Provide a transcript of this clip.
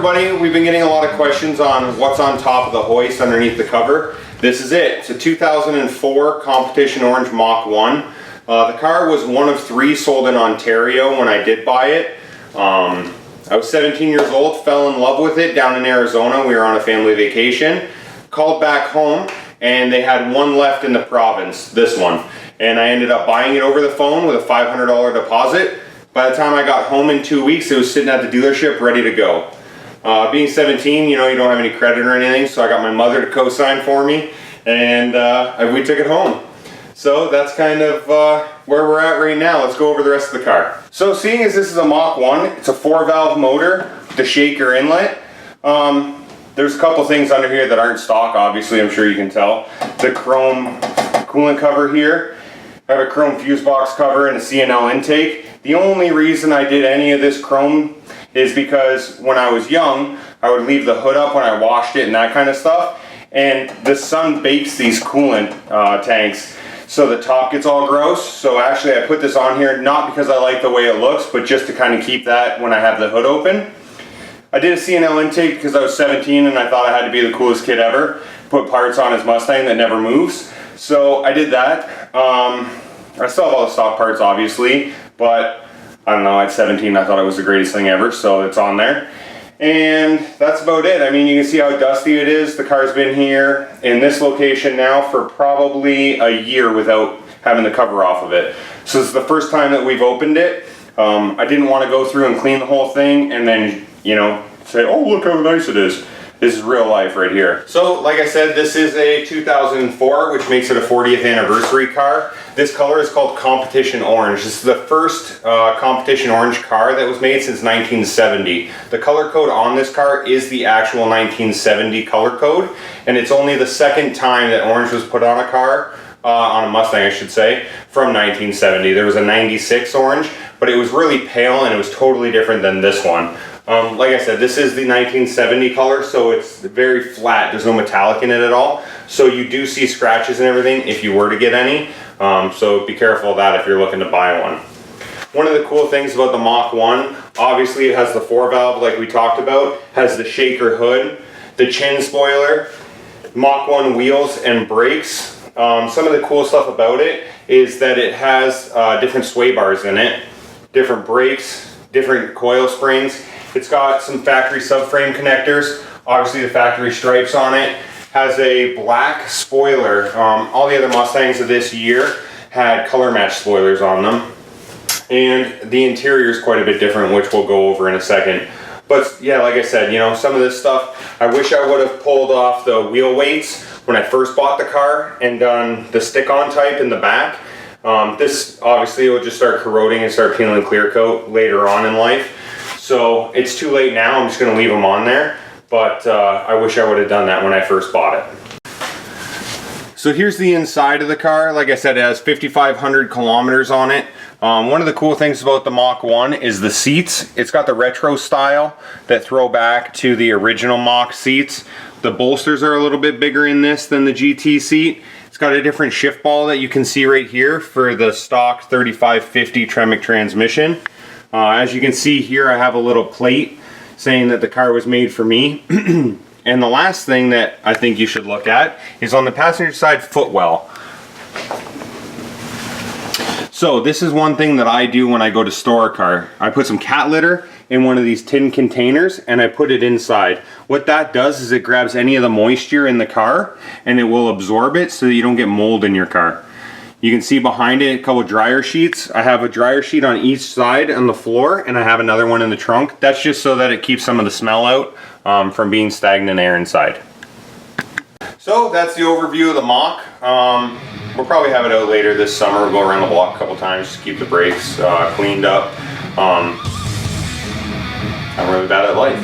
everybody, we've been getting a lot of questions on what's on top of the hoist underneath the cover. This is it. It's a 2004 Competition Orange Mach 1. The car was one of 3 sold in Ontario when I did buy it. I was 17 years old, fell in love with it down in Arizona. We were on a family vacation. Called back home and they had one left in the province, this one. And I ended up buying it over the phone with a $500 deposit. By the time I got home in 2 weeks, it was sitting at the dealership ready to go. Being 17, you know, you don't have any credit or anything, so I got my mother to co-sign for me, and we took it home. So that's kind of where we're at right now. Let's go over the rest of the car. So seeing as this is a Mach 1, it's a 4-valve motor with the shaker inlet. There's a couple things under here that aren't stock, obviously, I'm sure you can tell. The chrome coolant cover here. I have a chrome fuse box cover and a C&L intake. The only reason I did any of this chrome is because when I was young, I would leave the hood up when I washed it and that kind of stuff. And the sun bakes these coolant tanks, so the top gets all gross. So actually I put this on here, not because I like the way it looks, but just to kind of keep that when I have the hood open. I did a C&L intake because I was 17 and I thought I had to be the coolest kid ever. Put parts on his Mustang that never moves. So I did that. I still have all the stock parts, obviously, but I don't know, at 17 I thought it was the greatest thing ever, so it's on there. And that's about it. I mean, you can see how dusty it is. The car's been here in this location now for probably a year without having the cover off of it. So this is the first time that we've opened it. I didn't want to go through and clean the whole thing and then, you know, say, oh, look how nice it is. This is real life right here. So, like I said, this is a 2004, which makes it a 40th anniversary car. This color is called Competition Orange. This is the first Competition Orange car that was made since 1970. The color code on this car is the actual 1970 color code, and it's only the second time that orange was put on a car, on a Mustang I should say, from 1970. There was a 96 orange, but it was really pale and it was totally different than this one. Like I said, this is the 1970 color, so it's very flat. There's no metallic in it at all. So you do see scratches and everything if you were to get any. So be careful of that if you're looking to buy one. One of the cool things about the Mach 1, obviously it has the 4-valve like we talked about, has the shaker hood, the chin spoiler, Mach 1 wheels and brakes. Some of the cool stuff about it is that it has different sway bars in it, different brakes, different coil springs. It's got some factory subframe connectors, obviously the factory stripes on it. Has a black spoiler. All the other Mustangs of this year had color match spoilers on them. And the interior is quite a bit different, which we'll go over in a second. But yeah, like I said, you know, some of this stuff, I wish I would have pulled off the wheel weights when I first bought the car and done the stick-on type in the back. This obviously will just start corroding and start peeling clear coat later on in life. So it's too late now, I'm just gonna leave them on there. But I wish I would have done that when I first bought it. So here's the inside of the car. Like I said, it has 5,500 kilometers on it. One of the cool things about the Mach 1 is the seats. It's got the retro style that throw back to the original Mach seats. The bolsters are a little bit bigger in this than the GT seat. It's got a different shift ball that you can see right here for the stock 3550 Tremec transmission. As you can see here, I have a little plate saying that the car was made for me. And the last thing that I think you should look at is on the passenger side footwell. So this is one thing that I do when I go to store a car. I put some cat litter in one of these tin containers and I put it inside. What that does is it grabs any of the moisture in the car and it will absorb it so that you don't get mold in your car. You can see behind it a couple dryer sheets. I have a dryer sheet on each side on the floor and I have another one in the trunk. That's just so that it keeps some of the smell out from being stagnant air inside. So that's the overview of the Mach. We'll probably have it out later this summer. We'll go around the block a couple times just to keep the brakes cleaned up. I'm really bad at life.